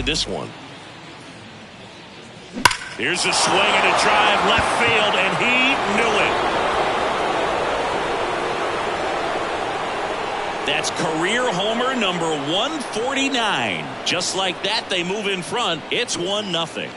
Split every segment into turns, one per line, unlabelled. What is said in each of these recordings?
in this one. Here's a swing and a drive left field, and he knew it. That's career homer number 149. Just like that, they move in front. It's 1-0.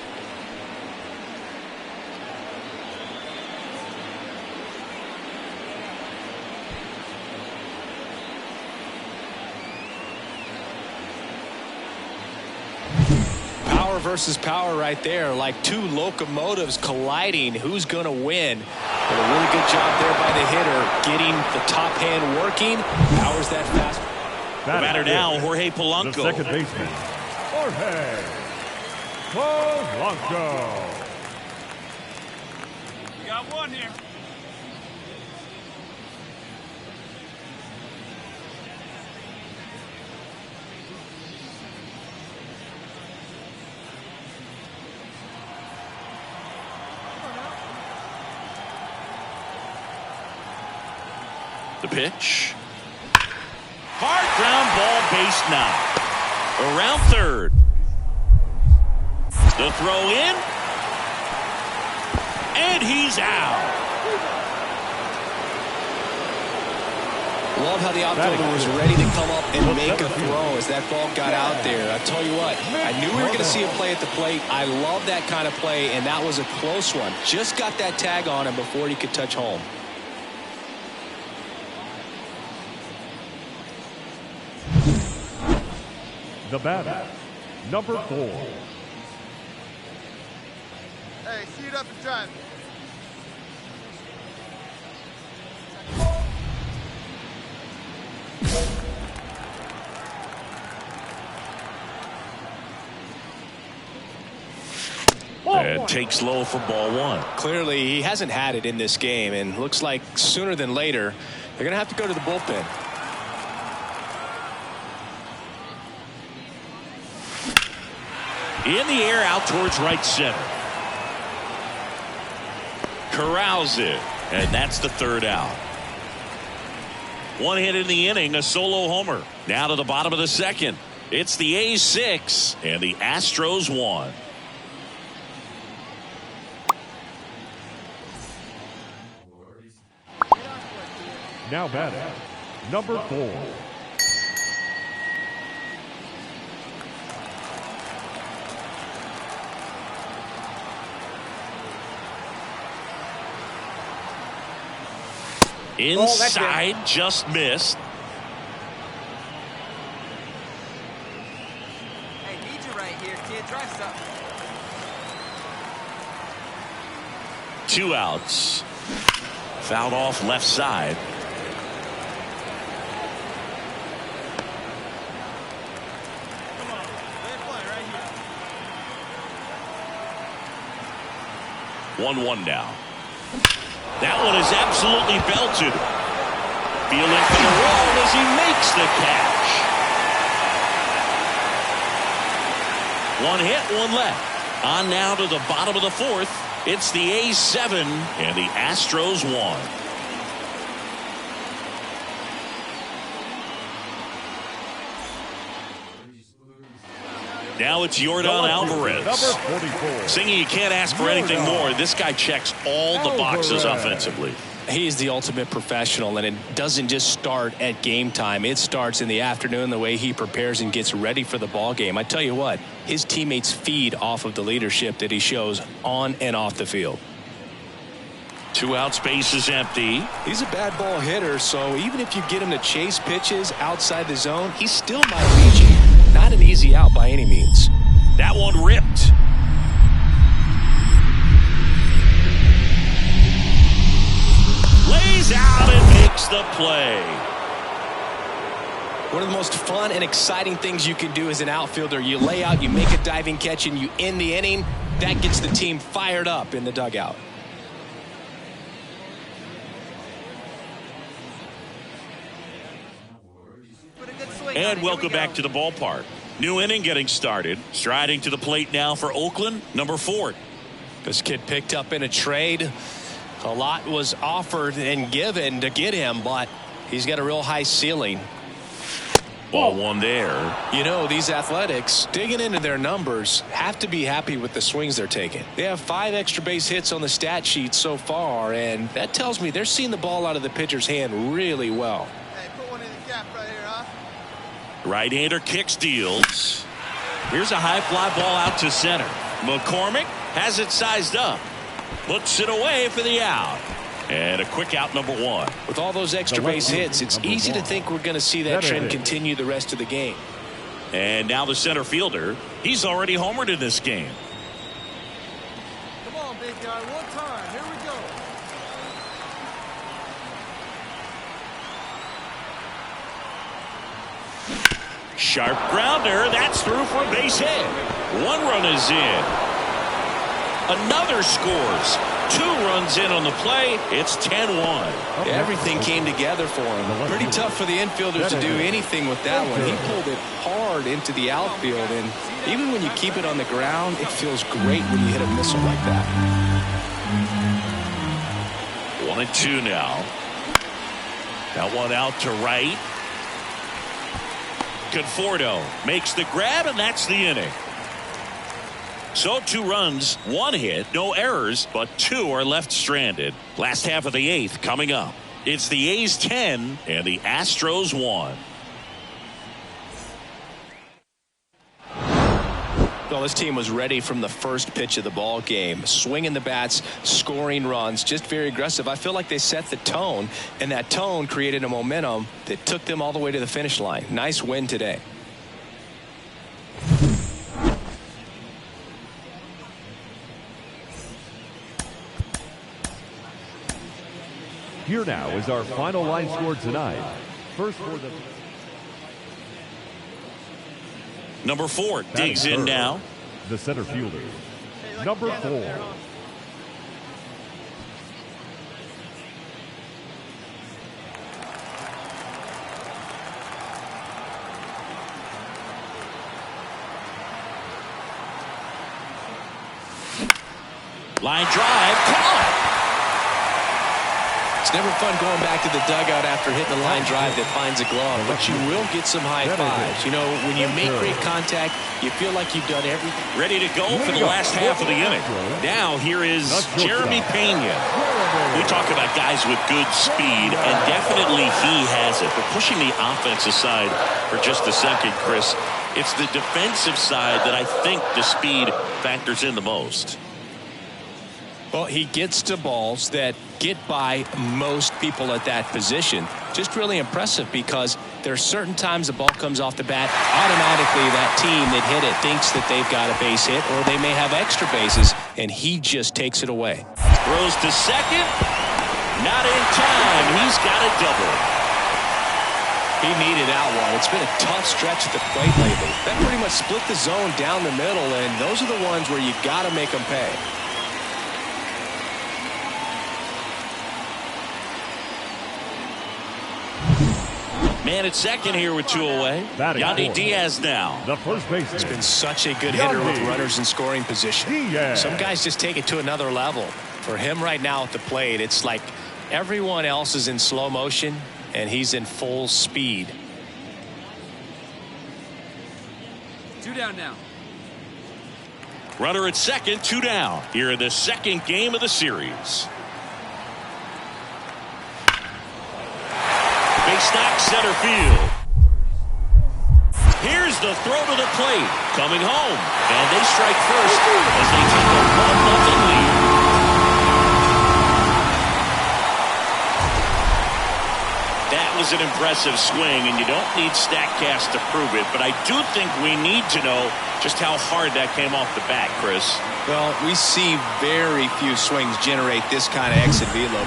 Power versus power right there, like two locomotives colliding. Who's going to win? But a really good job there by the hitter, getting the top hand working. Powers that fast.
The batter now, Jorge Polanco.
The second baseman, Jorge Polanco.
You got one here.
The pitch. Hard ground ball, base knock. Around third. The throw in. And he's out.
Love how the outfielder was ready to come up and make a throw as that ball got out there. I tell you what, I knew we were going to see him play at the plate. I love that kind of play, and that was a close one. Just got that tag on him before he could touch home.
The batter, number 4.
Hey, see it up and drive.
And takes low for ball 1.
Clearly, he hasn't had it in this game, and looks like sooner than later, they're going to have to go to the bullpen.
In the air, out towards right center. Corrals it, and that's the third out. One hit in the inning, a solo homer. Now to the bottom of the second. It's the A's 6 and the Astros 1.
Now batting, number 4.
Inside, just missed.
Hey, need you right here, kid. Try something.
2 outs. Fouled off left side.
Come on, let it play right here.
1-1 now. That one is absolutely belted. Feeling for the wall as he makes the catch. One hit, one left. On now to the bottom of the fourth. It's the A's 7 and the Astros 1. Now it's Yordan Alvarez.
Number 44.
Singing, you can't ask for anything more. This guy checks all the boxes offensively.
He's the ultimate professional, and it doesn't just start at game time. It starts in the afternoon, the way he prepares and gets ready for the ball game. I tell you what, his teammates feed off of the leadership that he shows on and off the field.
2 outs, base is empty.
He's a bad ball hitter, so even if you get him to chase pitches outside the zone, he still might beat you. Not an easy out by any means.
That one ripped. Lays out and makes the play.
One of the most fun and exciting things you can do as an outfielder, you lay out, you make a diving catch, and you end the inning. That gets the team fired up in the dugout.
And welcome back to the ballpark. New inning getting started. Striding to the plate now for Oakland, number 4.
This kid picked up in a trade. A lot was offered and given to get him, but he's got a real high ceiling.
Ball one there.
You know, these Athletics, digging into their numbers, have to be happy with the swings they're taking. They have 5 extra base hits on the stat sheet so far, and that tells me they're seeing the ball out of the pitcher's hand really well.
Hey, put one in the gap right here, huh?
Right-hander kicks, deals. Here's a high fly ball out to center. McCormick has it sized up. Puts it away for the out. And a quick out, number 1.
With all those extra base hits, it's easy to think we're going to see that trend continue the rest of the game.
And now the center fielder, he's already homered in this game.
Come on, big guy, one time. Here we go.
Sharp grounder, that's through for a base hit. 1 run is in. Another scores. 2 runs in on the play. It's 10-1.
Everything came together for him. Pretty tough for the infielders to do anything with that one. He pulled it hard into the outfield, and even when you keep it on the ground, it feels great when you hit a missile like that.
1-2 now. That one out to right. Conforto makes the grab, and that's the inning. So 2 runs, 1 hit, no errors, but 2 are left stranded. Last half of the 8th coming up. It's the A's 10 and the Astros 1.
Well, this team was ready from the first pitch of the ball game, swinging the bats, scoring runs, just very aggressive. I feel like they set the tone, and that tone created a momentum that took them all the way to the finish line. Nice win today.
Here now is our final line score tonight. First for the
Number 4 digs in now.
The center fielder, number 4.
Line drive, caught.
It's never fun going back to the dugout after hitting a line drive that finds a glove, but you will get some high fives. You know, when you make great contact, you feel like you've done everything.
Ready to go for the last half of the inning. Now here is Jeremy Pena. We talk about guys with good speed, and definitely he has it. But pushing the offense aside for just a second, Chris, it's the defensive side that I think the speed factors in the most.
Well, he gets to balls that get by most people at that position. Just really impressive because there are certain times the ball comes off the bat, automatically that team that hit it thinks that they've got a base hit or they may have extra bases, and he just takes it away.
Throws to second. Not in time. He's got a double.
He needed that one. It's been a tough stretch at the plate lately. That pretty much split the zone down the middle, and those are the ones where you got to make them pay.
Man at second here with 2 away. Yandy Diaz now.
The first baseman.
He's been such a good hitter with runners in scoring position. Some guys just take it to another level. For him right now at the plate, it's like everyone else is in slow motion and he's in full speed.
2 down now.
Runner at second, 2 down. Here in the second game of the series. Big stack center field. Here's the throw to the plate. Coming home. And they strike first as they take a 1-0 lead. That was an impressive swing, and you don't need StatCast to prove it, but I do think we need to know just how hard that came off the bat, Chris.
Well, we see very few swings generate this kind of exit velo.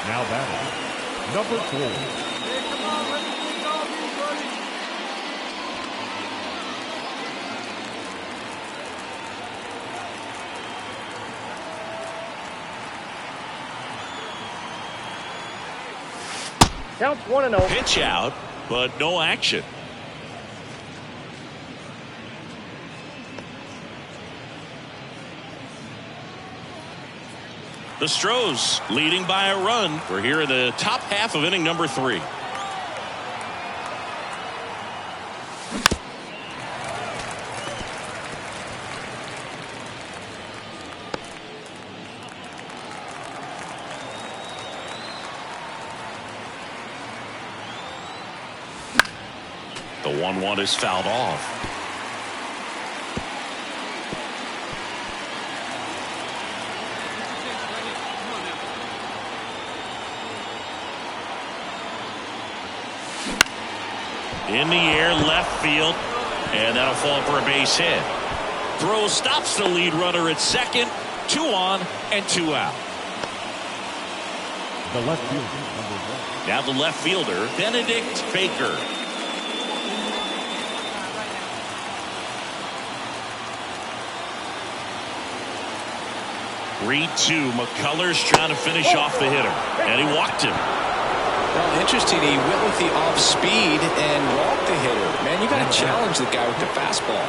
Now batting, number 4.
Counts 1-0.
Pitch out, but no action. The Stros leading by a run. We're here in the top half of inning number 3. The 1-1 is fouled off. In the air, left field, and that'll fall for a base hit. Throw stops the lead runner at second. 2 on and 2 out.
The left fielder, number 1.
Now the left fielder, Benedict Baker. (3-2). McCullers trying to finish off the hitter, and he walked him.
Well, interesting. He went with the off speed and walked the hitter. Man, you got to challenge the guy with the fastball.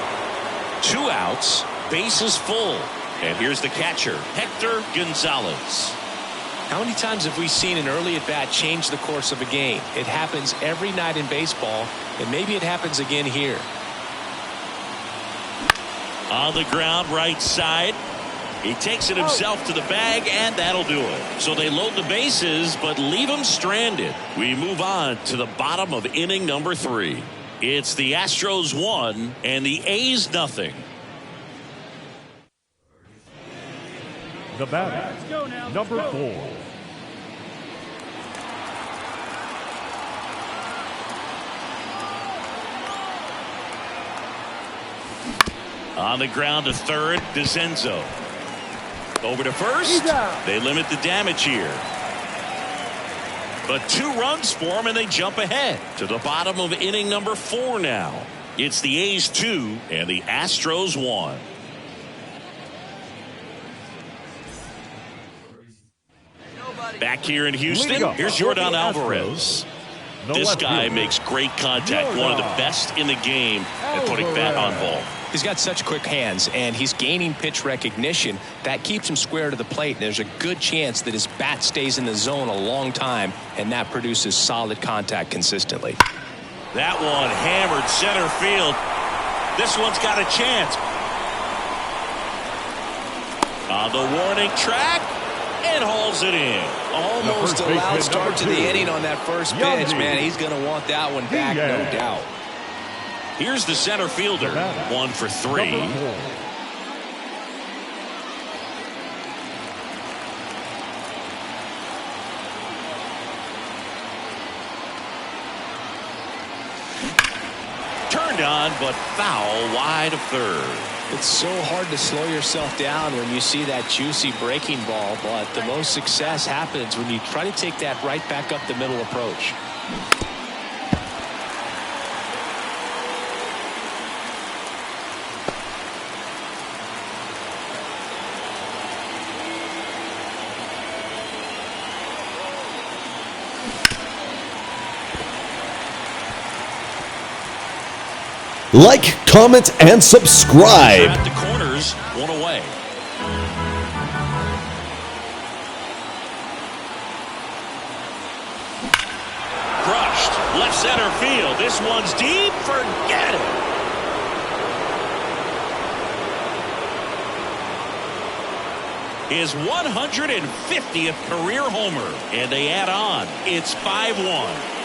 2 outs, bases full. And here's the catcher, Hector Gonzalez.
How many times have we seen an early at bat change the course of a game? It happens every night in baseball, and maybe it happens again here.
On the ground, right side. He takes it himself to the bag, and that'll do it. So they load the bases, but leave him stranded. We move on to the bottom of inning number 3. It's the Astros 1 and the A's nothing.
The batter, number 4.
On the ground to third, DeCenzo. Over to first. They limit the damage here. But 2 runs for them, and they jump ahead to the bottom of inning number 4 now. It's the A's 2 and the Astros 1. Back here in Houston, here's Jordan Alvarez. This guy makes great contact, one of the best in the game at putting bat on ball.
He's got such quick hands, and he's gaining pitch recognition. That keeps him square to the plate, and there's a good chance that his bat stays in the zone a long time, and that produces solid contact consistently.
That one hammered center field. This one's got a chance. On the warning track, and hauls it in.
Almost a loud start to the inning on that first pitch, man. He's going to want that one back, no doubt.
Here's the center fielder, 1 for 3. Turned on, but foul wide of third.
It's so hard to slow yourself down when you see that juicy breaking ball, but the most success happens when you try to take that right back up the middle approach.
Like, comment, and subscribe.
At the corners, 1 away. Crushed, left center field. This one's deep. Forget it. His 150th career homer, and they add on. It's 5-1.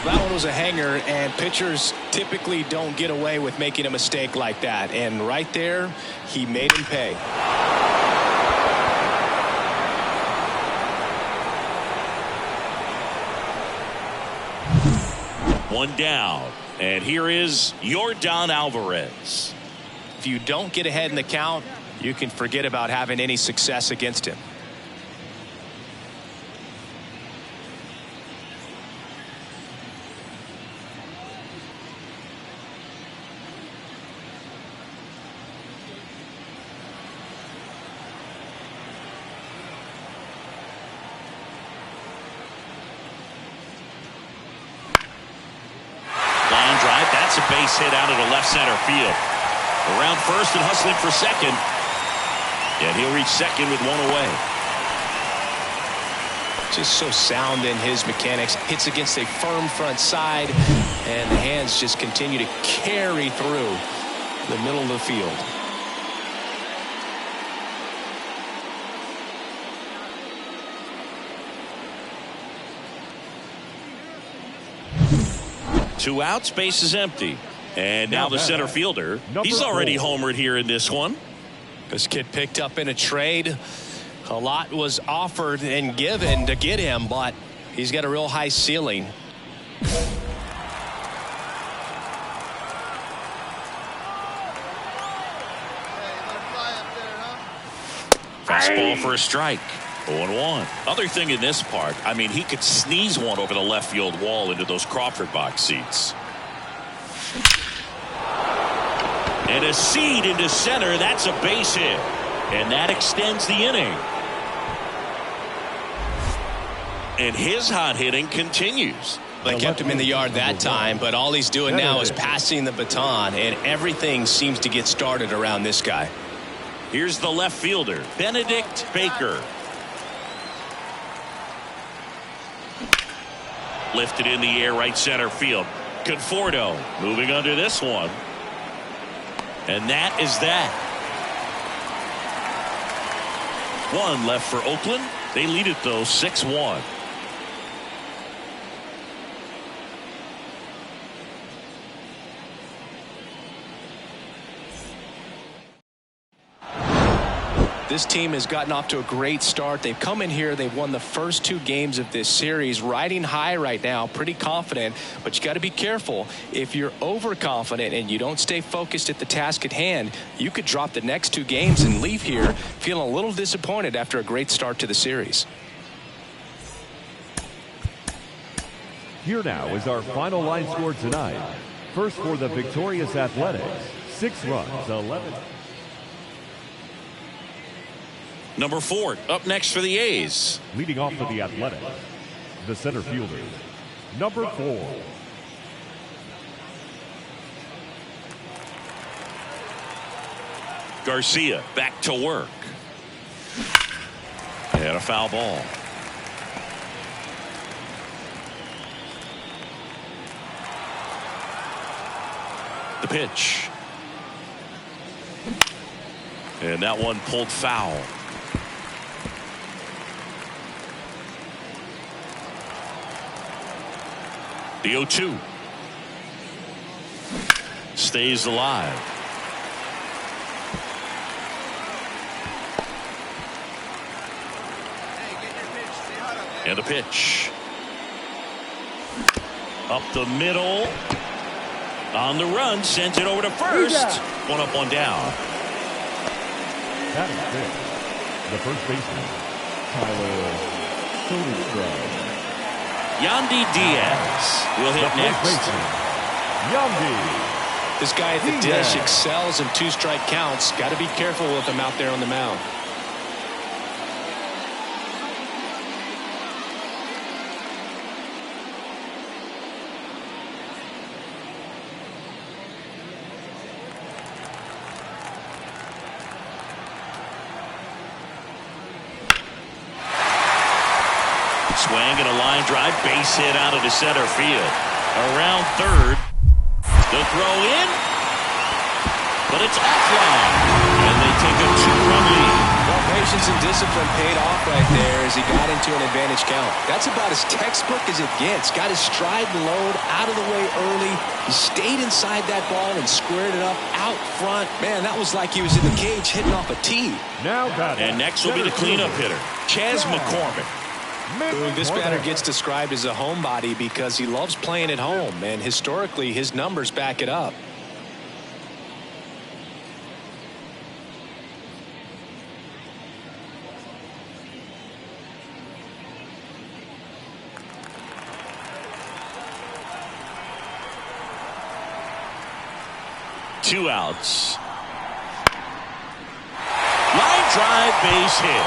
That one was a hanger, and pitchers typically don't get away with making a mistake like that. And right there, he made him pay.
One down, and here is Jordan Alvarez.
If you don't get ahead in the count, you can forget about having any success against him.
That's a base hit out of the left center field. Around first and hustling for second. And he'll reach second with 1 away.
Just so sound in his mechanics. Hits against a firm front side, and the hands just continue to carry through the middle of the field.
Two outs, base is empty. And now the center fielder. He's already homered here in this one.
This kid picked up in a trade. A lot was offered and given to get him, but he's got a real high ceiling.
Fastball for a strike. 0-1. Other thing in this part, I mean, he could sneeze one over the left field wall into those Crawford box seats. And a seed into center. That's a base hit. And that extends the inning. And his hot hitting continues.
They kept him in the yard that time, but all he's doing now is passing the baton, and everything seems to get started around this guy.
Here's the left fielder, Benedict Baker. Lifted in the air, right center field. Conforto moving under this one. And that is that. One left for Oakland. They lead it, though, 6-1.
This team has gotten off to a great start. They've come in here. They've won the first 2 games of this series, riding high right now, pretty confident. But you got to be careful. If you're overconfident and you don't stay focused at the task at hand, you could drop the next 2 games and leave here feeling a little disappointed after a great start to the series.
Here now is our final line score tonight. First for the victorious Athletics, 6 runs, 11.
Number 4 up next for the A's.
Leading off for the Athletics, the center fielder, number 4.
Garcia back to work. And a foul ball. The pitch. And that one pulled foul. The 0-2 stays alive. And the pitch. Up the middle. On the run, sends it over to first. One up, one down.
That is it. The first baseman, Tyler Soderstrom.
Yandy Diaz will hit next.
Yandy.
This guy at the dish excels in 2-strike counts. Got to be careful with him out there on the mound.
Swing and a line drive, base hit out of the center field. Around third. The throw in. But it's offline. And they take a 2-run lead.
Well, patience and discipline paid off right there as he got into an advantage count. That's about as textbook as it gets. Got his stride and load out of the way early. He stayed inside that ball and squared it up out front. Man, that was like he was in the cage hitting off a tee.
Now
and next will be the cleanup hitter, Chas McCormick.
This batter gets described as a homebody because he loves playing at home, and historically his numbers back it up.
Two outs. Line drive, base hit.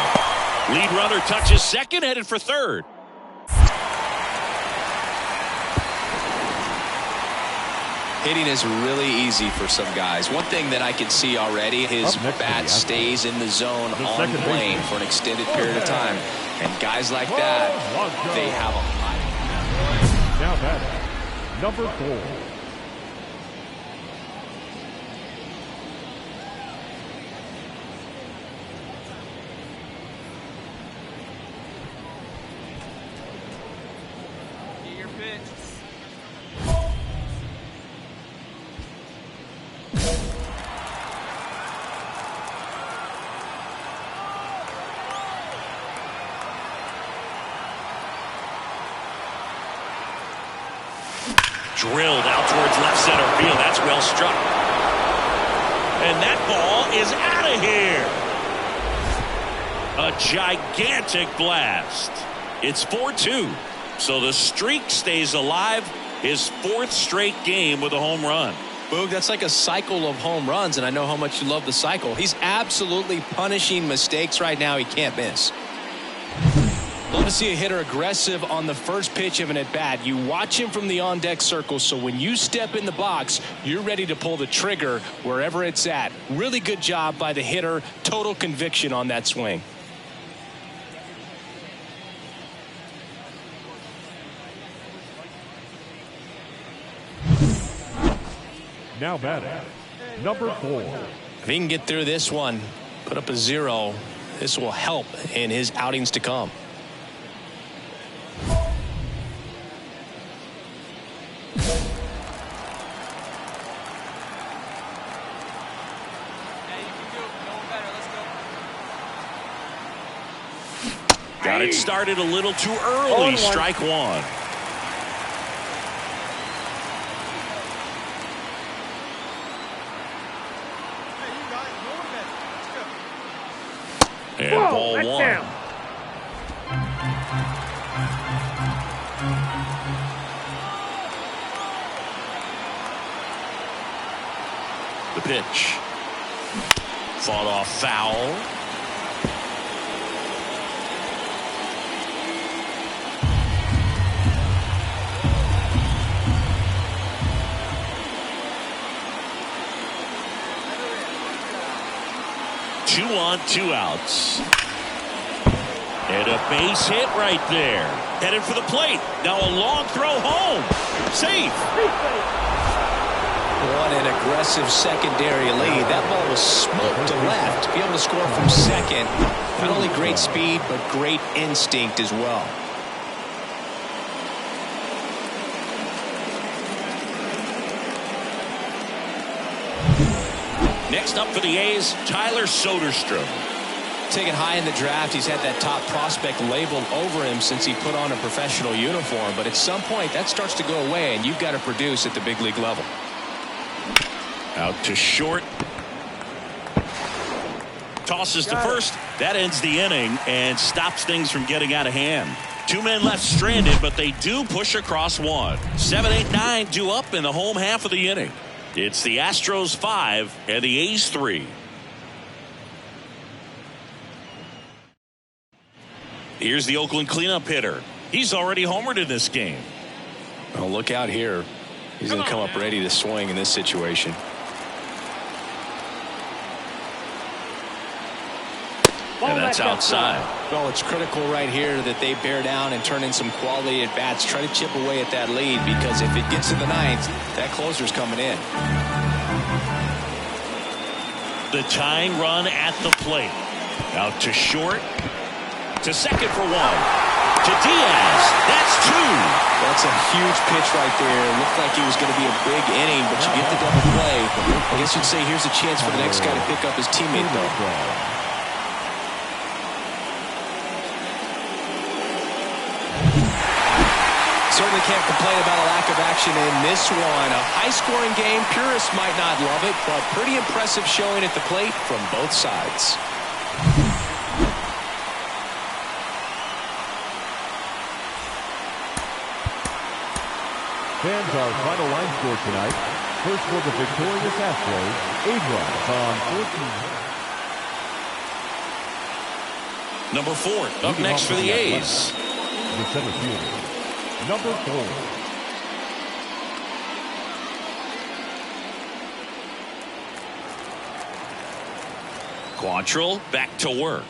Lead runner touches second, headed for third.
Hitting is really easy for some guys. One thing that I can see already, his bat stays in the zone on the plane for an extended period of time. And guys like that, they have a lot.
Now batting, number 4.
Get your pitch.
Drilled out towards left center field. That's well struck. And that ball is out of here. A gigantic blast. It's 4-2. So the streak stays alive. His 4th straight game with a home run.
Boog, that's like a cycle of home runs, and I know how much you love the cycle. He's absolutely punishing mistakes right now he can't miss. Love to see a hitter aggressive on the first pitch of an at-bat. You watch him from the on-deck circle, so when you step in the box, you're ready to pull the trigger wherever it's at. Really good job by the hitter. Total conviction on that swing.
Now batting, number 4.
If he can get through this one, put up a 0, this will help in his outings to come.
Got it started a little too early. Strike 1. And ball 1.
Down.
The pitch. Fought off foul. Two on, 2 outs. And a base hit right there. Headed for the plate. Now a long throw home. Safe.
What an aggressive secondary lead. That ball was smoked to left. To be able to score from second, not only great speed, but great instinct as well.
Next up for the A's, Tyler Soderstrom.
Taken high in the draft, he's had that top prospect labeled over him since he put on a professional uniform. But at some point, that starts to go away, and you've got to produce at the big league level.
Out to short. Tosses to first. That ends the inning and stops things from getting out of hand. 2 men left stranded, but they do push across 1. 7, 8, 9 due up in the home half of the inning. It's the Astros 5 and the A's 3. Here's the Oakland cleanup hitter. He's already homered in this game.
Oh, look out here. He's going to come up ready to swing in this situation.
And that's outside.
Well, it's critical right here that they bear down and turn in some quality at bats. Try to chip away at that lead, because if it gets to the 9th, that closer's coming in.
The tying run at the plate. Out to short. To second for 1. To Diaz. That's 2.
That's a huge pitch right there. Looked like it was going to be a big inning, but you get the double play. I guess you'd say here's a chance for the next guy to pick up his teammate, though. Certainly can't complain about a lack of action in this one. A high-scoring game. Purists might not love it, but pretty impressive showing at the plate from both sides.
Fans, our final line score tonight. First for the victorious Astros, 8 runs on 14.
Number 4 up next for the A's.
The center fielder, number 4.
Quantrill back to work.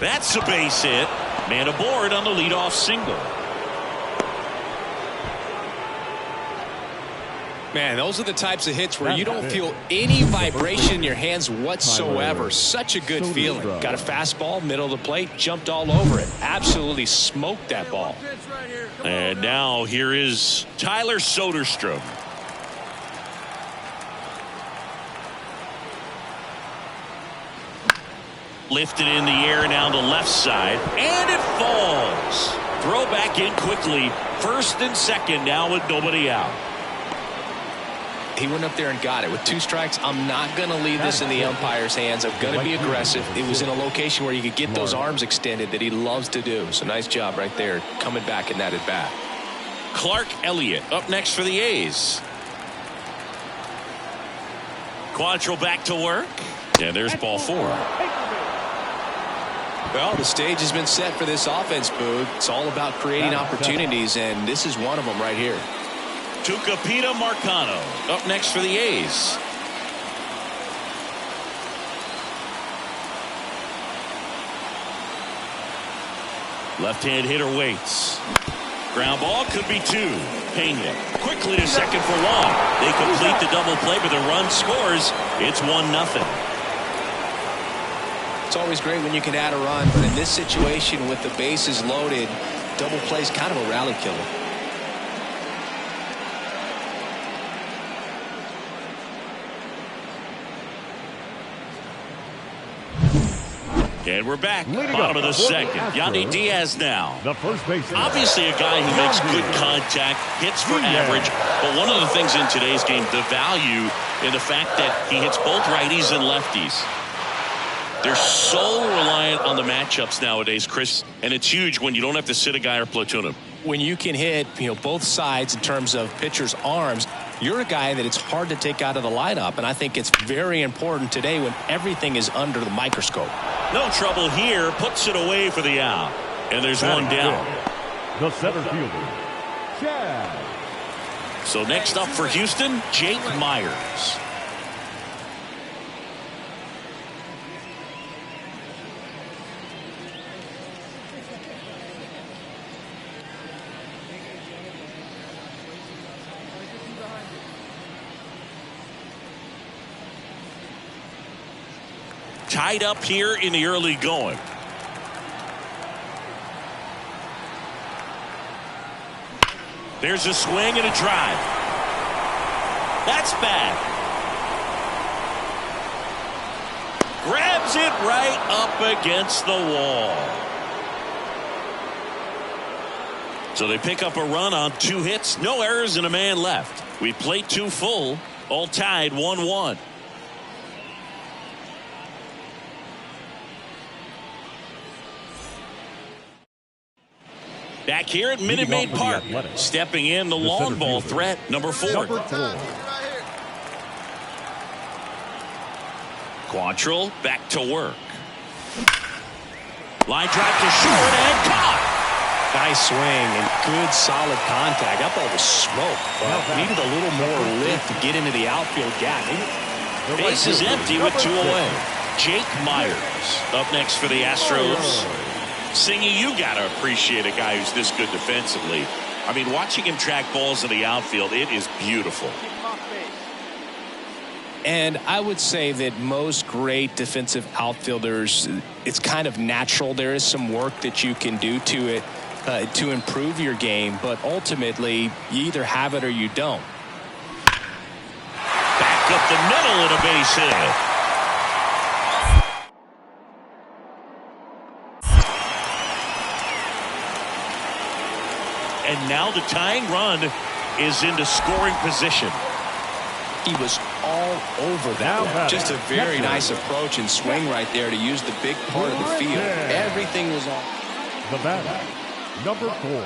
That's a base hit. Man aboard on the leadoff single.
Man, those are the types of hits where you don't feel any vibration in your hands whatsoever. Such a good feeling. Got a fastball, middle of the plate, jumped all over it. Absolutely smoked that ball.
And now here is Tyler Soderstrom. Lifted in the air now to left side, and it falls. Throw back in quickly. First and second now with nobody out.
He went up there and got it. With 2 strikes, I'm not going to leave this in the umpire's hands. I'm going to be aggressive. It was in a location where you could get those arms extended that he loves to do. So nice job right there coming back in that at bat.
Clark Elliott up next for the A's. Quantrill back to work. And there's ball 4.
Well, the stage has been set for this offense, Boog. It's all about creating opportunities, and this is one of them right here.
Tucupita Marcano up next for the A's. Left-hand hitter waits. Ground ball could be 2. Pena quickly to second for 1. They complete the double play, but the run scores. It's 1-0.
It's always great when you can add a run, but in this situation with the bases loaded, double play is kind of a rally killer.
And we're back. Bottom of the second. Yandy Diaz now.
The first baseman.
Obviously a guy who makes good contact, hits for average. But one of the things in today's game, the value in the fact that he hits both righties and lefties. They're so reliant on the matchups nowadays, Chris, and it's huge when you don't have to sit a guy or platoon him.
When you can hit, both sides in terms of pitchers' arms, you're a guy that it's hard to take out of the lineup, and I think it's very important today when everything is under the microscope.
No trouble here, puts it away for the out, and there's one down.
The center fielder, Chad.
So next up for Houston, Jake Myers. Tied up here in the early going. There's a swing and a drive. That's bad. Grabs it right up against the wall. So they pick up a run on 2 hits, no errors, and a man left. We played 2 full, all tied 1-1. Back here at Minute Maid Park, stepping in the long ball threat, number 4. Quantrill back to work. Line drive to short and caught.
Nice swing and good solid contact. That ball was smoke, but needed a little more lift to get into the outfield gap.
Base is empty with 2 away. Jake Myers up next for the Astros. Singy, you got to appreciate a guy who's this good defensively. I mean, watching him track balls in the outfield, it is beautiful.
And I would say that most great defensive outfielders, it's kind of natural. There is some work that you can do to it to improve your game, but ultimately, you either have it or you don't.
Back up the middle and a base hit. And now the tying run is into scoring position.
He was all over that. Just a very nice approach and swing right there to use the big part of the field. Everything was on.
The batter, number 4.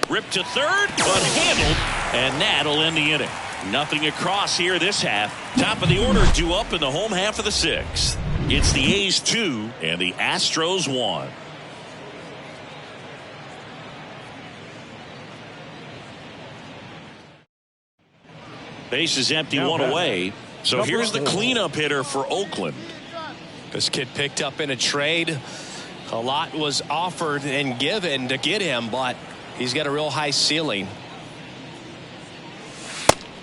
Ripped to third, but handled, and that'll end the inning. Nothing across here this half. Top of the order due up in the home half of the 6th. It's the A's 2 and the Astros 1. Base is empty, one away. So here's the cleanup hitter for Oakland.
This kid picked up in a trade. A lot was offered and given to get him, but he's got a real high ceiling.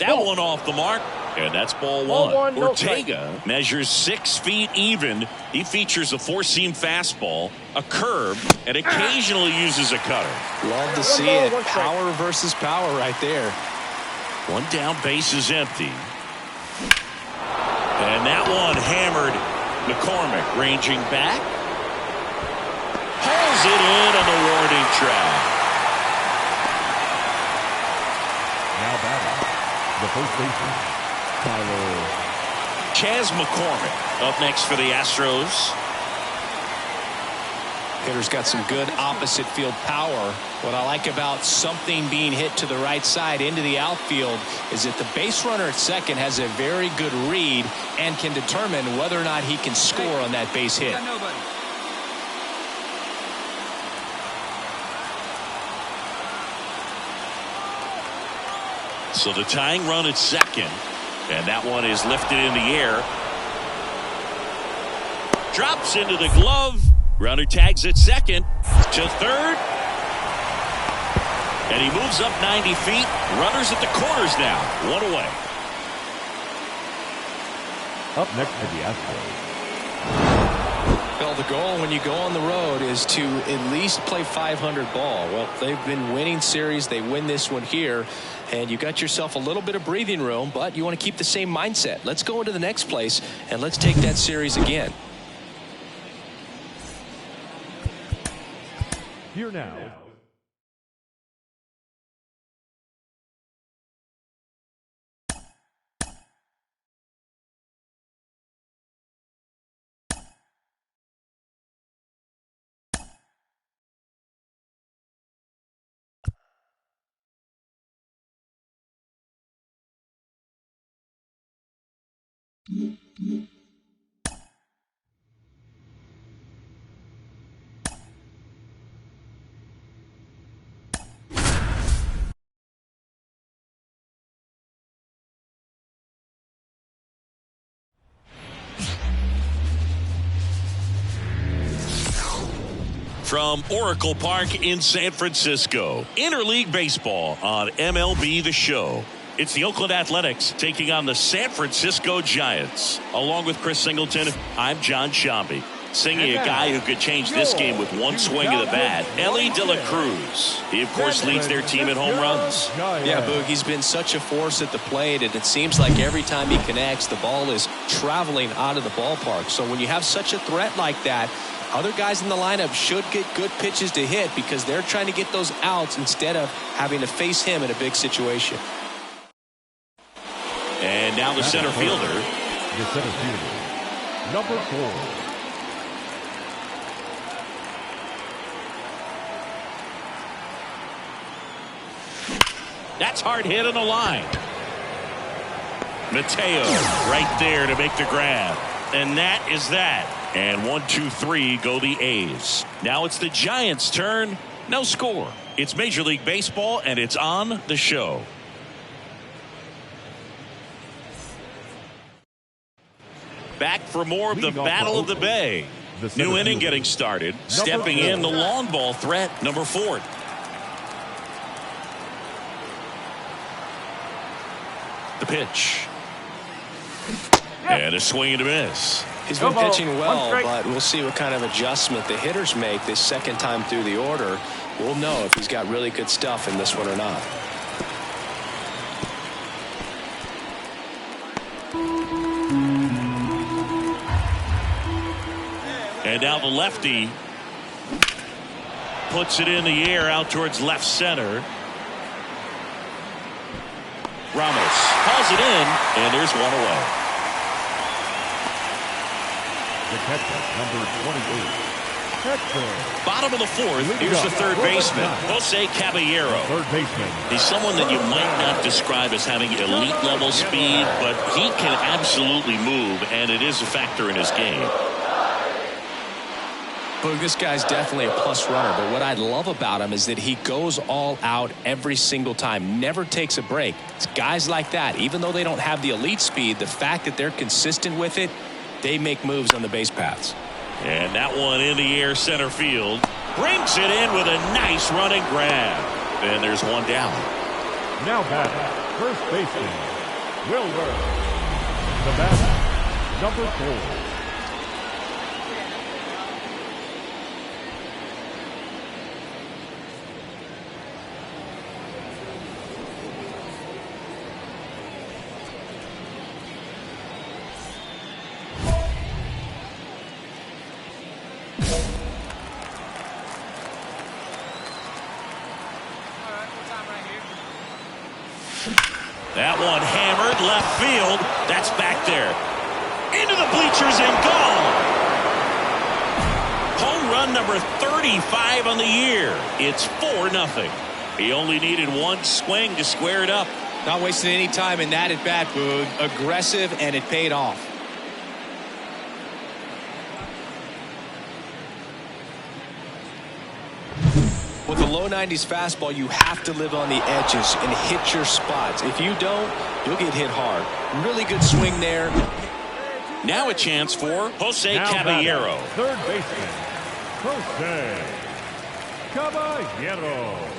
That one off the mark, and that's ball one. Ortega measures 6 feet even. He features a four-seam fastball, a curve, and occasionally uses a cutter.
Love to see it. Power versus power right there.
One down, base is empty. And that one hammered. McCormick ranging back. Hauls it in on the warning track.
Now batting, the first baseman, Tyler.
Chas McCormick up next for the Astros.
Hitter's got some good opposite field power. What I like about something being hit to the right side into the outfield is that the base runner at second has a very good read and can determine whether or not he can score on that base hit.
So the tying run at second, and that one is lifted in the air. Drops into the glove. Runner tags at second to third. And he moves up 90 feet. Runners at the corners now. One away.
Up next for the Astros.
Well, the goal when you go on the road is to at least play 500 ball. Well, they've been winning series. They win this one here. And you got yourself a little bit of breathing room, but you want to keep the same mindset. Let's go into the next place and let's take that series again.
Here now.
From Oracle Park in San Francisco, Interleague Baseball on MLB The Show. It's the Oakland Athletics taking on the San Francisco Giants. Along with Chris Singleton, I'm John Shambi. Singing a guy who could change this game with one swing of the bat, Ellie De La Cruz. He, of course, leads their team in home runs.
Yeah, Boog, he's been such a force at the plate, and it seems like every time he connects, the ball is traveling out of the ballpark. So when you have such a threat like that, other guys in the lineup should get good pitches to hit because they're trying to get those outs instead of having to face him in a big situation.
And now the center fielder.
The center fielder, number 4.
That's hard hit on the line. Mateo right there to make the grab. And that is that. And 1, 2, 3 go the A's. Now it's the Giants' turn. No score. It's Major League Baseball, and it's on the show. Back for more of the Battle of the Bay. New inning getting started. Stepping in, the long ball threat, number 4. The pitch. And a swing and a miss.
He's been pitching well, but we'll see what kind of adjustment the hitters make this second time through the order. We'll know if he's got really good stuff in this one or not.
And now the lefty puts it in the air out towards left center. Ramos hauls it in, and there's one away.
The catcher, number 28.
Bottom of the 4th, here's the third baseman, Jose Caballero.
Third baseman.
He's someone that you might not describe as having elite level speed, but he can absolutely move, and it is a factor in his game.
Boog, this guy's definitely a plus runner, but what I love about him is that he goes all out every single time, never takes a break. It's guys like that, even though they don't have the elite speed, the fact that they're consistent with it, they make moves on the base paths.
And that one in the air center field. Brings it in with a nice running grab. And there's one down.
Now batting, first baseman, Wilbur. The batter, number 4.
That one hammered left field. That's back there. Into the bleachers and gone. Home run number 35 on the year. It's 4-0. He only needed one swing to square it up.
Not wasting any time in that at bat, Boog. Aggressive, and it paid off. With a low 90s fastball, you have to live on the edges and hit your spots. If you don't, you'll get hit hard. Really good swing there.
Now a chance for Jose
Now
Caballero.
batting, third baseman, Jose Caballero.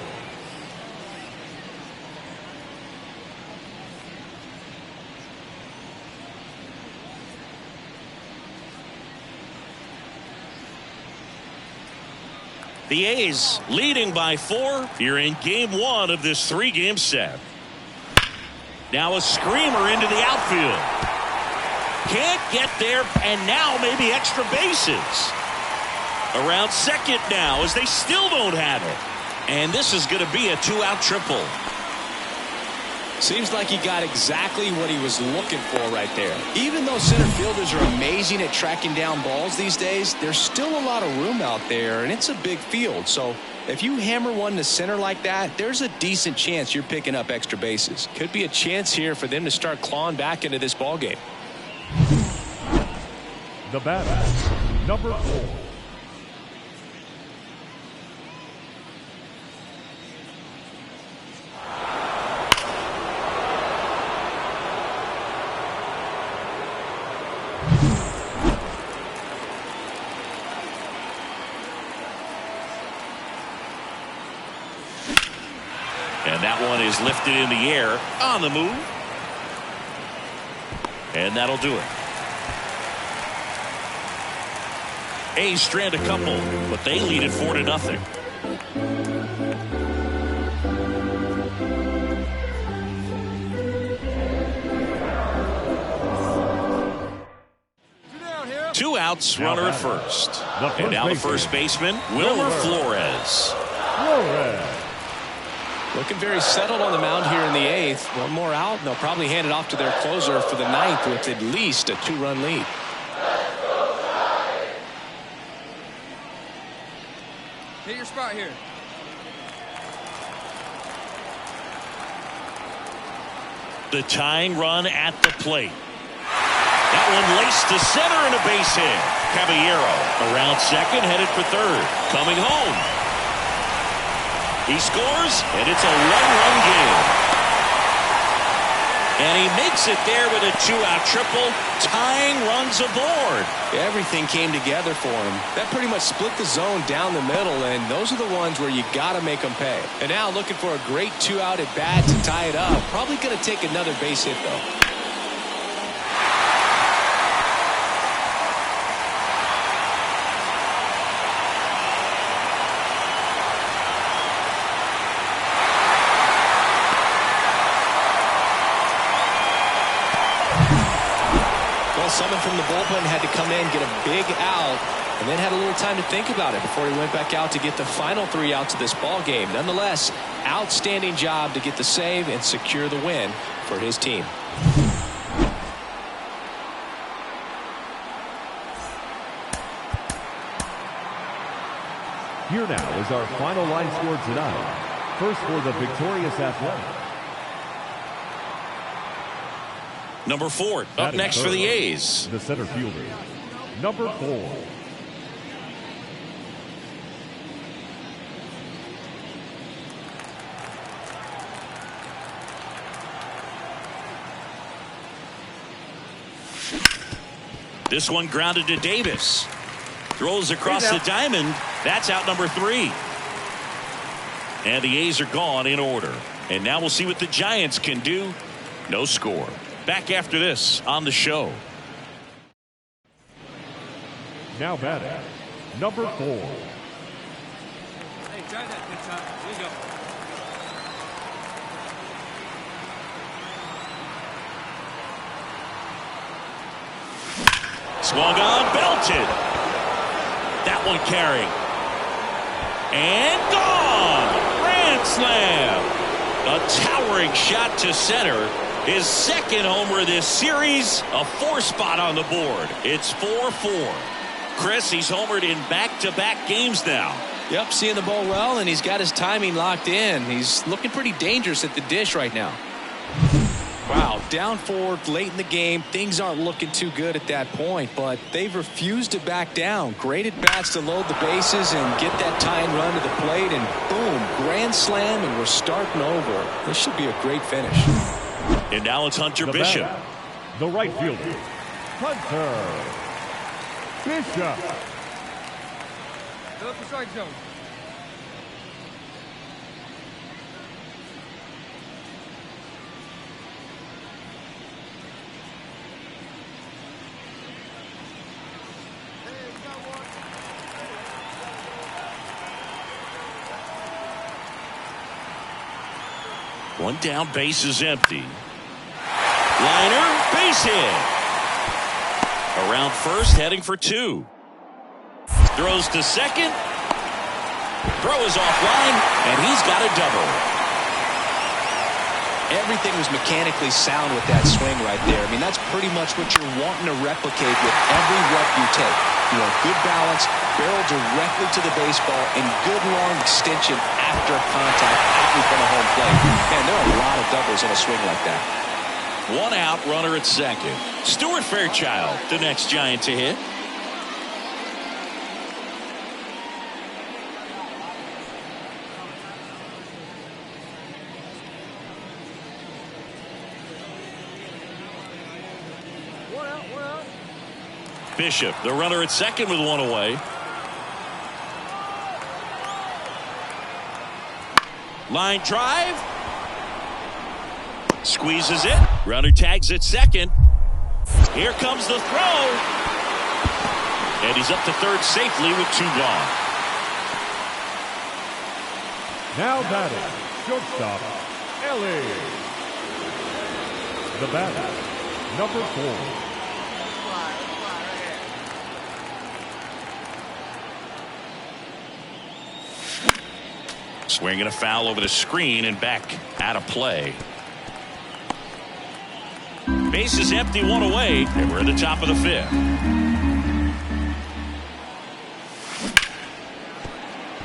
The A's leading by 4 here in game 1 of this 3-game set. Now a screamer into the outfield. Can't get there, and now maybe extra bases. Around second now as they still don't have it. And this is going to be a 2-out triple.
Seems like he got exactly what he was looking for right there. Even though center fielders are amazing at tracking down balls these days, there's still a lot of room out there, and it's a big field. So if you hammer one to center like that, there's a decent chance you're picking up extra bases. Could be a chance here for them to start clawing back into this ball game.
The batter, number 4.
And that one is lifted in the air on the move. And that'll do it. A's strand a couple, but they lead it 4-0. Two outs, runner at first. And now the first baseman, Wilmer Flores.
Looking very settled on the mound here in the 8th. One more out, and they'll probably hand it off to their closer for the 9th with at least a 2-run lead.
Hit your spot here.
The tying run at the plate. That one laced to center and a base hit. Caballero around second, headed for third. Coming home. He scores, and it's a 1-run game. And he makes it there with a 2-out triple. Tying runs aboard.
Everything came together for him. That pretty much split the zone down the middle, and those are the ones where you got to make them pay. And now looking for a great 2-out at bat to tie it up. Probably going to take another base hit, though. Someone from the bullpen had to come in, get a big out, and then had a little time to think about it before he went back out to get the final 3 outs of this ball game. Nonetheless, outstanding job to get the save and secure the win for his team.
Here now is our final line score tonight. First for the victorious Athletics.
Number 4 up next for the A's.
The center fielder, number 4.
This one grounded to Davis. Throws across the diamond. That's out number 3. And the A's are gone in order. And now we'll see what the Giants can do. No score. Back after this on the show.
Now batting, number 4.
Hey, try that pitch up. Here you go.
Swung on, belted. That one carrying. And gone. Grand slam. A towering shot to center. His second homer this series. A 4 spot on the board. It's 4-4. Chris, he's homered in back-to-back games now.
Yep, seeing the ball well, and he's got his timing locked in. He's looking pretty dangerous at the dish right now. Wow, down 4 late in the game. Things aren't looking too good at that point, but they've refused to back down. Great at bats to load the bases and get that tying run to the plate, and boom, grand slam, and we're starting over. This should be a great finish.
And now it's Hunter
The
Bishop.
batter, the right fielder, Hunter Bishop.
Fill up the strike zone.
One down, base is empty. Liner, base hit. Around first, heading for 2. Throws to second. Throw is offline, and he's got a double.
Everything was mechanically sound with that swing right there. I mean, that's pretty much what you're wanting to replicate with every rep you take. You want good balance, barrel directly to the baseball, and good long extension after contact out in front of home plate. Man, there are a lot of doubles in a swing like that.
1 out, runner at second. Stuart Fairchild, the next Giant to hit. Bishop, the runner at second with 1 away. Line drive. Squeezes it. Runner tags at second. Here comes the throw. And he's up to third safely with 2 gone.
Now batting, shortstop, Ellie. The batter, number 4.
Swinging a foul over the screen and back out of play. Base is empty, 1 away, and we're at the top of the 5th.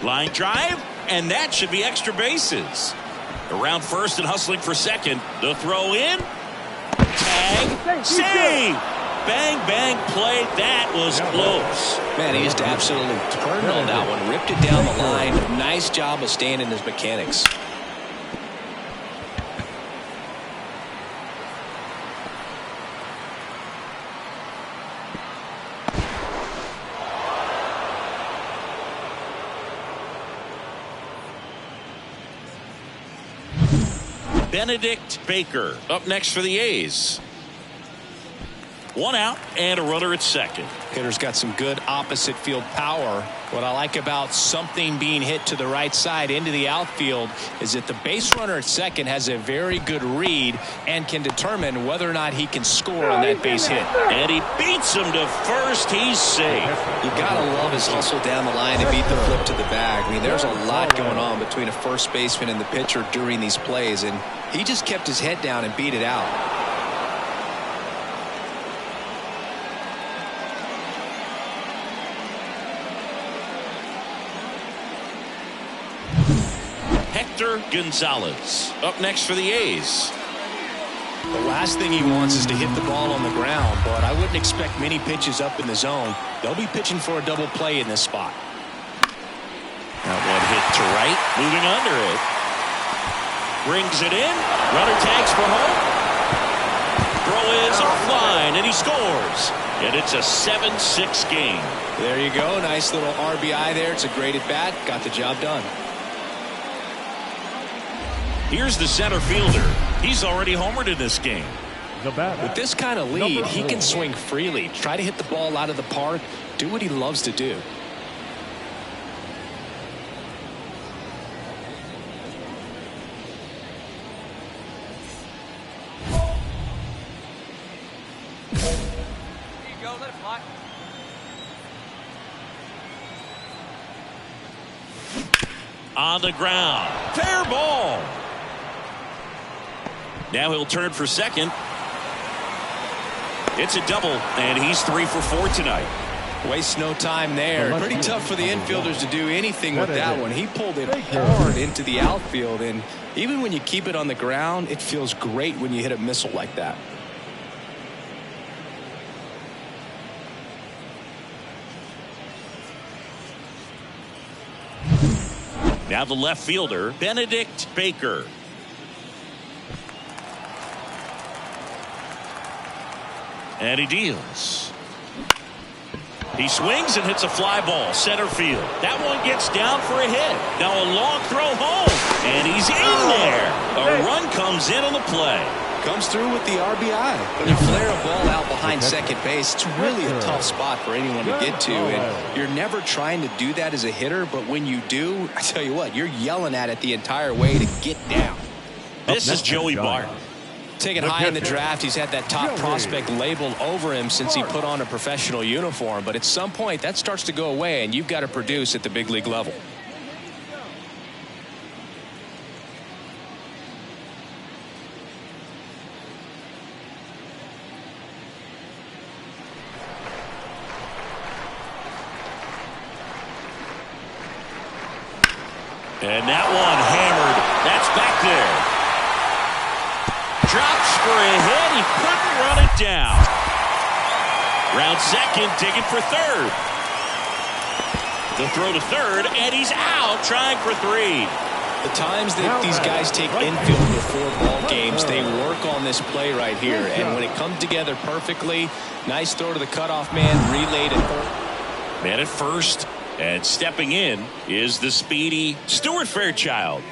Line drive, and that should be extra bases. Around first and hustling for second. The throw in. Tag. Save. Bang, bang play. That was close.
Man, he just absolutely turned on that one. Ripped it down the line. Nice job of staying in his mechanics.
Benedict Baker up next for the A's. 1 out and a runner at second.
Hitter's got some good opposite field power. What I like about something being hit to the right side into the outfield is that the base runner at second has a very good read and can determine whether or not he can score on that base hit.
And he beats him to first. He's safe.
You gotta love his hustle down the line and beat the flip to the bag. I mean, there's a lot going on between a first baseman and the pitcher during these plays, and he just kept his head down and beat it out.
Gonzalez up next for the A's.
The last thing he wants is to hit the ball on the ground, but I wouldn't expect many pitches up in the zone. They'll be pitching for a double play in this spot.
That one hit to right, moving under it. Brings it in. Runner tags for home. throw is offline, and he scores. And it's a 7-6 game.
There you go. Nice little RBI there. It's a great at-bat. Got the job done.
Here's the center fielder. He's already homered in this game.
With this kind of lead, he can swing freely. Try to hit the ball out of the park. Do what he loves to do.
On the ground. Fair ball. Now he'll turn for second. It's a double, and he's 3 for 4 tonight.
Wastes no time there. Pretty tough for the infielders to do anything with that one. He pulled it hard into the outfield, and even when you keep it on the ground, it feels great when you hit a missile like that.
Now the left fielder, Benedict Baker. And he deals. He swings and hits a fly ball, center field. That one gets down for a hit. Now a long throw home, and he's in there. A run comes in on the play.
Comes through with the RBI. When you flare a ball out behind second base, it's really a tough spot for anyone to get to. And you're never trying to do that as a hitter, but when you do, I tell you what, you're yelling at it the entire way to get down.
This is Joey Bart.
Taken high in the draft, he's had that top prospect labeled over him since he put on a professional uniform. But at some point, that starts to go away, and you've got to produce at the big league level.
And that one hammered. That's back there. Drops for a hit. He couldn't run it down. Round second, digging for third. The throw to third, and he's out trying for 3.
The times that these guys take infield before ball games, they work on this play right here. And when it comes together perfectly, nice throw to the cutoff man, relayed at third.
Man at first. And stepping in is the speedy Stuart Fairchild.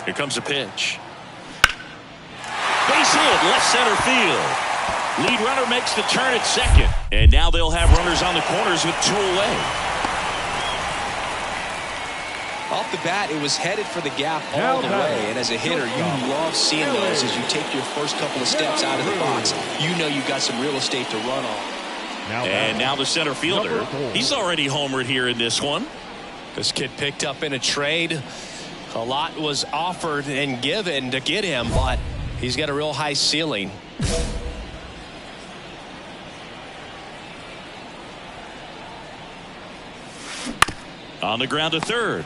Here comes a pitch. Base hit, left center field. Lead runner makes the turn at second. And now they'll have runners on the corners with 2 away.
Off the bat, it was headed for the gap all the way. And as a hitter, you love seeing those as you take your first couple of steps out of the box. You know you've got some real estate to run on.
And now the center fielder. He's already homered here in this one.
This kid picked up in a trade. A lot was offered and given to get him, but he's got a real high ceiling.
On the ground to third.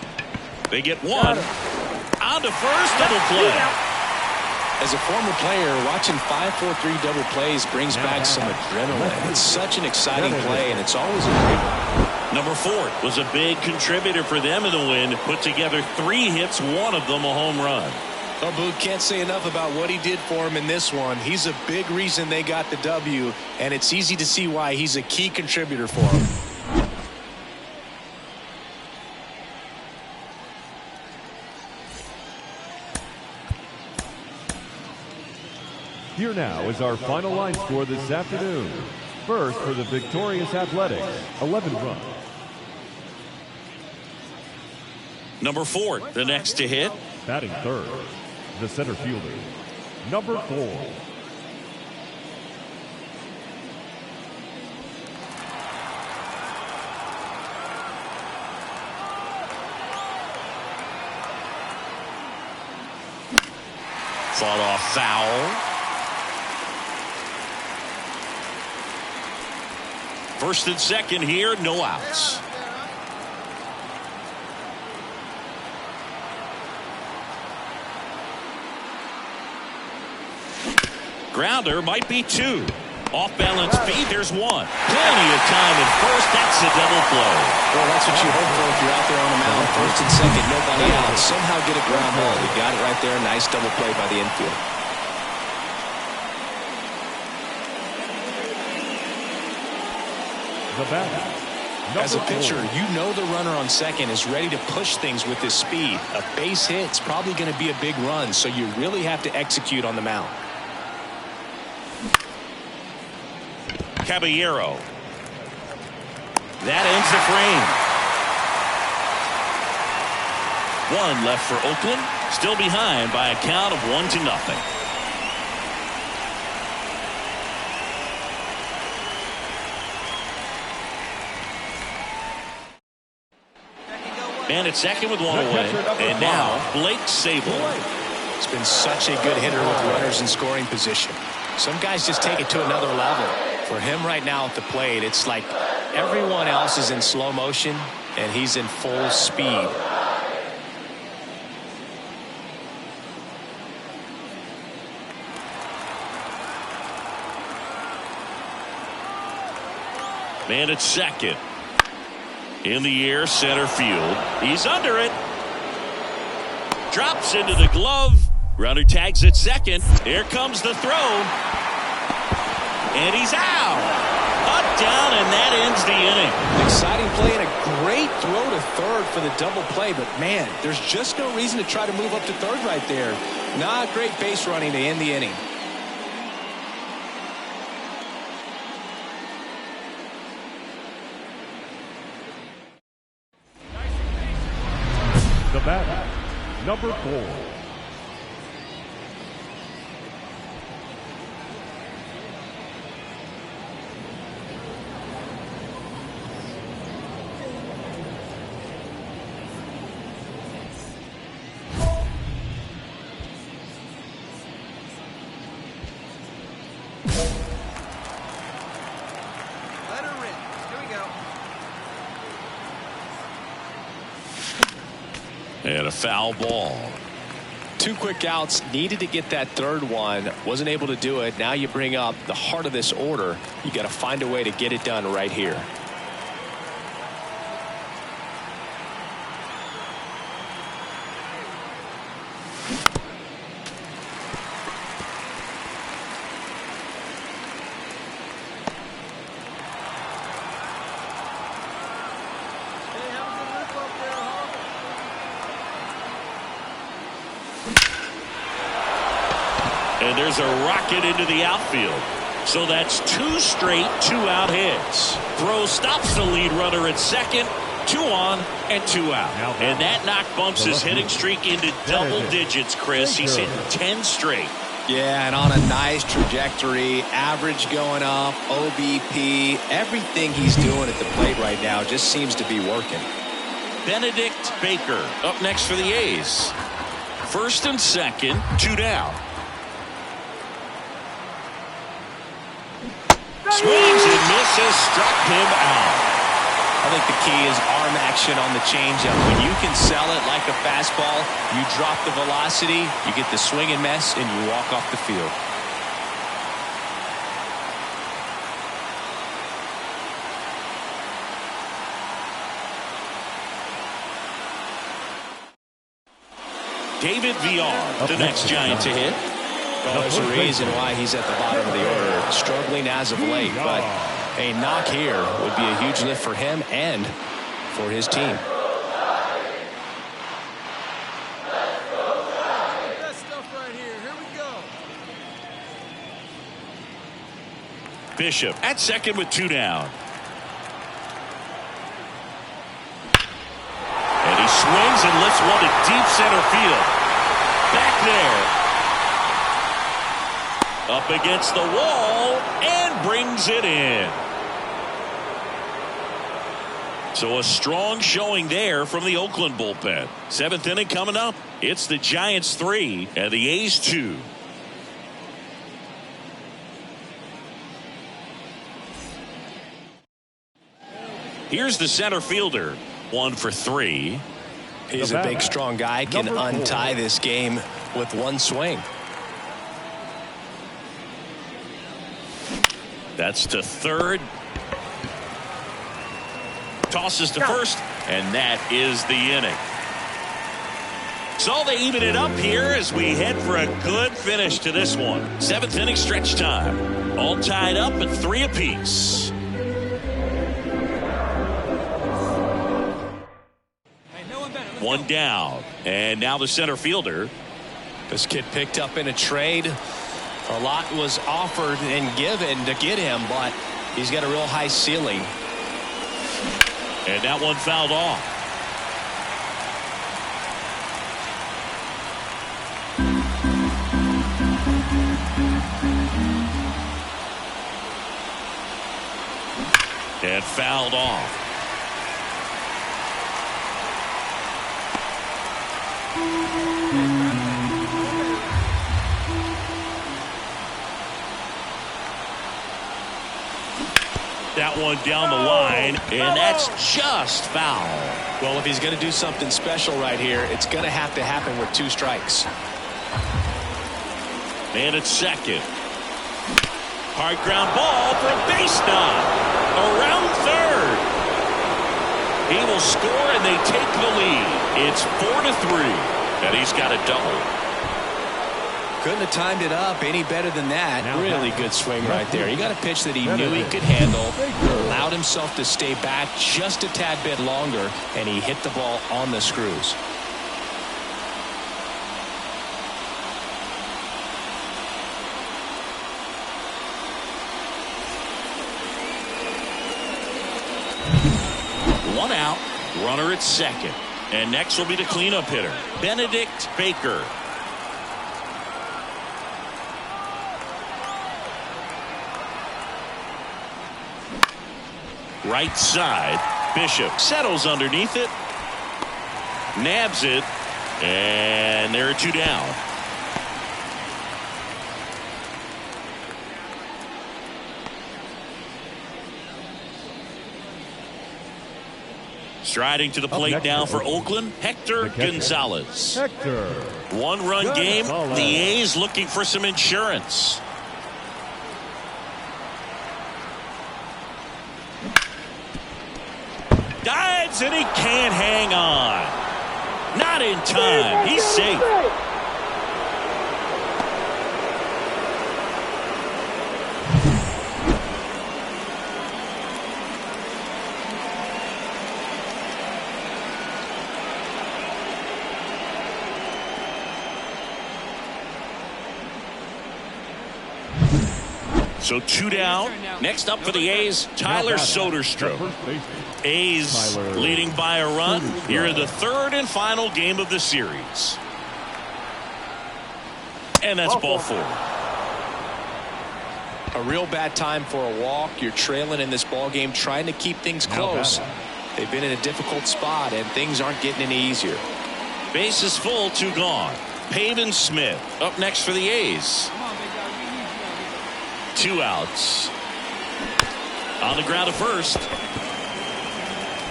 They get 1. On to first, double play.
As a former player, watching 5-4-3 double plays brings back some adrenaline. It's such an exciting play, and it's always a great one.
Number 4 was a big contributor for them in the win. Put together 3 hits, one of them a home run.
Well, Boog, can't say enough about what he did for him in this one. He's a big reason they got the W, and it's easy to see why he's a key contributor for them.
Here now is our final line score this afternoon. First for the victorious Athletics, 11 runs.
Number 4, the next to hit.
Batting third, the center fielder, number 4.
Fought off foul. First and second here, no outs. Grounder might be 2. Off-balance feed, there's 1. Plenty of time at first. That's a double play.
Well, that's what you hope for if you're out there on the mound. First and second, nobody out. Somehow get a ground ball. He got it right there. Nice double play by the infield.
The batter,
As a
number
pitcher,
4.
you know the runner on second is ready to push things with his speed. A base hit's probably going to be a big run, so you really have to execute on the mound.
Caballero. That ends the frame. 1 left for Oakland. Still behind by a count of 1-0. And it's second with 1 away. And now Blake Sable.
It's been such a good hitter with runners in scoring position. Some guys just take it to another level. For him right now at the plate, it's like everyone else is in slow motion and he's in full speed.
Man at second. In the air, center field. He's under it. Drops into the glove. Runner tags at second. Here comes the throw. And he's out. Up, down, and that ends the inning.
Exciting play and a great throw to third for the double play. But, man, there's just no reason to try to move up to third right there. Not great base running to end the inning.
The batter, number 4.
Let her rip. Here we go.
And a foul ball.
2 quick outs, needed to get that third one, wasn't able to do it. Now you bring up the heart of this order. You got to find a way to get it done right here.
Hey, have a good rip up there, Hawk.
And there's a rocket into the outfield. So that's 2 straight 2-out hits. Throw stops the lead runner at second. 2 on and 2 out. And that knock bumps his hitting streak into double digits, Chris. He's hitting 10 straight.
Yeah, and on a nice trajectory, average going up, OBP, everything he's doing at the plate right now just seems to be working.
Benedict Baker up next for the A's. First and second, 2 down. Swings and misses, struck him out.
I think the key is arm action on the changeup. When you can sell it like a fastball, you drop the velocity, you get the swing and miss, and you walk off the field.
David Villar, the next Giant to hit.
Well, there's a reason why he's at the bottom of the order, struggling as of late, but a knock here would be a huge lift for him and for his team.
That stuff right here. Here we go.
Bishop at second with 2 down. And he swings and lifts one to deep center field. Back there. Up against the wall and brings it in. So a strong showing there from the Oakland bullpen. 7th inning coming up. It's the Giants 3 and the A's 2. Here's the center fielder. 1 for 3.
He's a big, strong guy, can untie this game with one swing.
That's to third. Tosses to first, and that is the inning. So they even it up here as we head for a good finish to this one. 7th inning stretch time. All tied up at 3 apiece. One down, and now the center fielder.
This kid picked up in a trade. A lot was offered and given to get him, but he's got a real high ceiling.
And that one fouled off. And fouled off. That one down the line, and that's just foul.
Well, if he's going to do something special right here, it's going to happen with 2 strikes.
And it's second. Hard ground ball for a base knock. Around third. He will score, and they take the lead. It's 4-3, and he's got a double.
Couldn't have timed it up any better than that. Really good swing right there. He got a pitch that he knew he could handle, allowed himself to stay back just a tad bit longer, and he hit the ball on the screws.
One out, runner at second. And next will be the cleanup hitter, Benedict Baker. Right side, Bishop settles underneath it, nabs it, and there are 2 down. Striding to the plate now for Oakland, Hector Gonzalez.
Hector.
1-run game. The A's looking for some insurance. Dives, and he can't hang on. Not in time. He's safe. So 2 down. Next up for the A's, Tyler Soderstrom. A's leading by a run here in the 3rd and final game of the series. And that's ball 4.
A real bad time for a walk. You're trailing in this ball game, trying to keep things close. They've been in a difficult spot, and things aren't getting any easier.
Bases full, 2 gone. Pavin Smith up next for the A's. 2 outs. On the ground at first.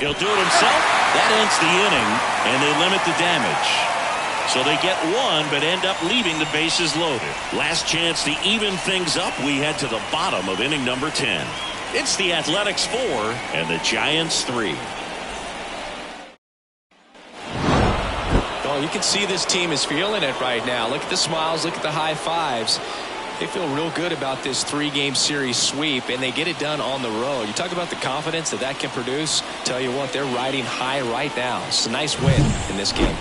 He'll do it himself. That ends the inning, and they limit the damage. So they get 1, but end up leaving the bases loaded. Last chance to even things up. We head to the bottom of inning number 10. It's the Athletics 4 and the Giants 3.
Oh, you can see this team is feeling it right now. Look at the smiles. Look at the high fives. They feel real good about this 3-game series sweep, and they get it done on the road. You talk about the confidence that can produce. Tell you what, they're riding high right now. It's a nice win in this game.